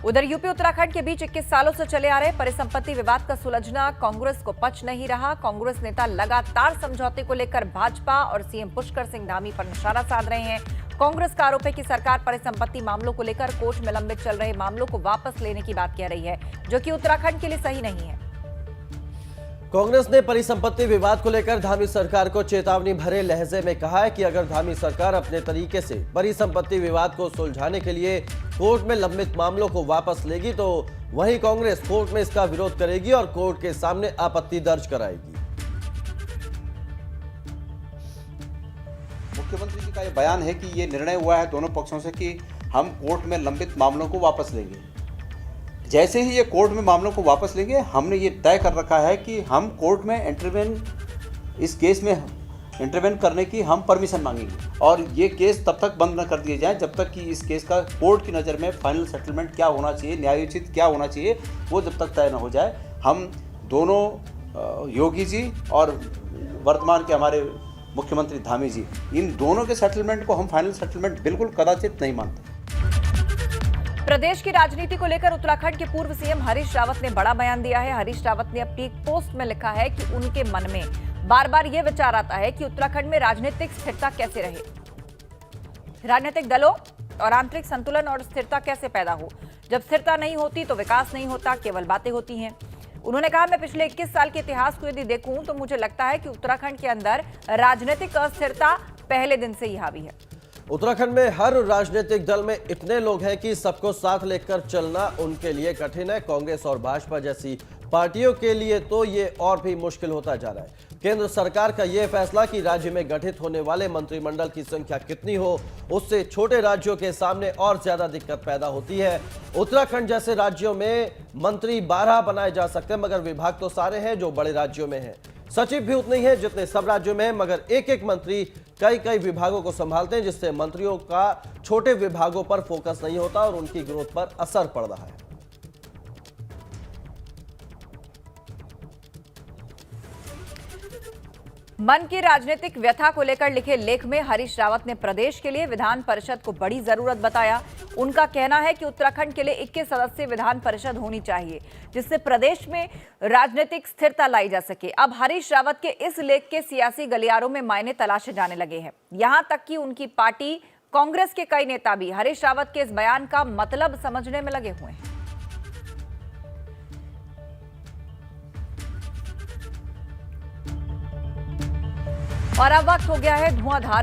उधर यूपी उत्तराखंड के बीच 21 सालों से चले आ रहे परिसंपत्ति विवाद का सुलझना कांग्रेस को पच नहीं रहा। कांग्रेस नेता लगातार समझौते को लेकर भाजपा और सीएम पुष्कर सिंह धामी पर निशाना साध रहे हैं। कांग्रेस का आरोप है कि सरकार परिसंपत्ति मामलों को लेकर कोर्ट में लंबित चल रहे मामलों को वापस लेने की बात कह रही है, जो कि उत्तराखंड के लिए सही नहीं है। कांग्रेस ने परिसंपत्ति विवाद को लेकर धामी सरकार को चेतावनी भरे लहजे में कहा है कि अगर धामी सरकार अपने तरीके से परिसंपत्ति विवाद को सुलझाने के लिए कोर्ट में लंबित मामलों को वापस लेगी तो वहीं कांग्रेस कोर्ट में इसका विरोध करेगी और कोर्ट के सामने आपत्ति दर्ज कराएगी। मुख्यमंत्री जी का यह बयान है कि ये निर्णय हुआ है दोनों पक्षों से कि हम कोर्ट में लंबित मामलों को वापस लेंगे। जैसे ही ये कोर्ट में मामलों को वापस लेंगे, हमने ये तय कर रखा है कि हम कोर्ट में इस केस में इंटरवेन करने की हम परमिशन मांगेंगे और ये केस तब तक बंद न कर दिए जाए जब तक कि इस केस का कोर्ट की नज़र में फाइनल सेटलमेंट क्या होना चाहिए, न्यायोचित क्या होना चाहिए, वो जब तक तय न हो जाए। हम दोनों योगी जी और वर्तमान के हमारे मुख्यमंत्री धामी जी, इन दोनों के सेटलमेंट को हम फाइनल सेटलमेंट बिल्कुल कदाचित नहीं मानते। प्रदेश की राजनीति को लेकर उत्तराखंड के पूर्व सीएम हरीश रावत ने बड़ा बयान दिया है। हरीश रावत ने अपनी एक पोस्ट में लिखा है कि उनके मन में बार बार यह विचार आता है कि उत्तराखंड में राजनीतिक स्थिरता कैसे रहे, राजनीतिक दलों और आंतरिक संतुलन और स्थिरता कैसे पैदा हो। जब स्थिरता नहीं होती तो विकास नहीं होता, केवल बातें होती हैं। उन्होंने कहा, मैं पिछले 21 साल के इतिहास को यदि देखूं तो मुझे लगता है कि उत्तराखंड के अंदर राजनीतिक अस्थिरता पहले दिन से ही हावी है। उत्तराखंड में हर राजनीतिक दल में इतने लोग हैं कि सबको साथ लेकर चलना उनके लिए कठिन है। कांग्रेस और भाजपा जैसी पार्टियों के लिए तो ये और भी मुश्किल होता जा रहा है। केंद्र सरकार का यह फैसला कि राज्य में गठित होने वाले मंत्रिमंडल की संख्या कितनी हो, उससे छोटे राज्यों के सामने और ज्यादा दिक्कत पैदा होती है। उत्तराखंड जैसे राज्यों में मंत्री 12 बनाए जा सकते हैं, मगर विभाग तो सारे हैं जो बड़े राज्यों में हैं। सचिव भी उतने ही हैं जितने सब राज्यों में हैं, मगर एक एक मंत्री कई कई विभागों को संभालते हैं, जिससे मंत्रियों का छोटे विभागों पर फोकस नहीं होता और उनकी ग्रोथ पर असर पड़ रहा है। मन की राजनीतिक व्यथा को लेकर लिखे लेख में हरीश रावत ने प्रदेश के लिए विधान परिषद को बड़ी जरूरत बताया। उनका कहना है कि उत्तराखंड के लिए 21 सदस्यीय विधान परिषद होनी चाहिए, जिससे प्रदेश में राजनीतिक स्थिरता लाई जा सके। अब हरीश रावत के इस लेख के सियासी गलियारों में मायने तलाशे जाने लगे हैं। यहां तक कि उनकी पार्टी कांग्रेस के कई नेता भी हरीश रावत के इस बयान का मतलब समझने में लगे हुए हैं। और अब वक्त हो गया है धुआंधार